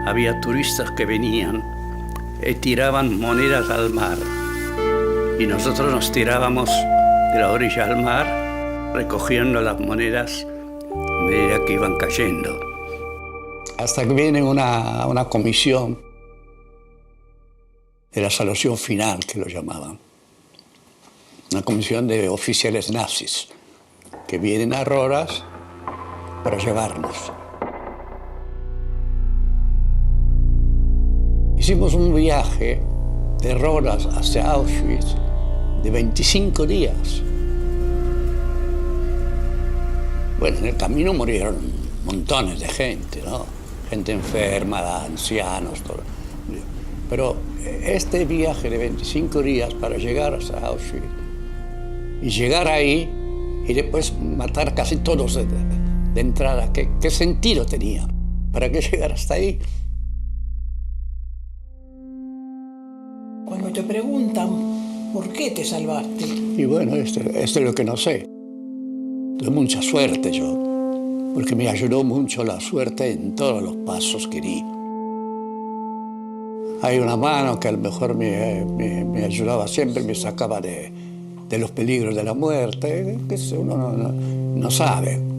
había turistas que venían y tiraban monedas al mar. Y nosotros nos tirábamos de la orilla al mar, recogiendo las monedas a medida que iban cayendo. Hasta que viene una comisión de la solución final, que lo llamaban. Una comisión de oficiales nazis que vienen a Rodas para llevarnos. Hicimos un viaje de Rodas hacia Auschwitz de 25 días. Bueno, en el camino murieron montones de gente, ¿no? Gente enferma, ancianos, todo. Pero este viaje de 25 días para llegar hasta Auschwitz y llegar ahí y después matar casi todos de entrada, ¿qué sentido tenía? ¿Para qué llegar hasta ahí? Cuando te preguntan por qué te salvaste. Y bueno, esto es lo que no sé. Tuve mucha suerte yo, porque me ayudó mucho la suerte en todos los pasos que di. Hay una mano que a lo mejor me ayudaba siempre, me sacaba de los peligros de la muerte, que uno no sabe.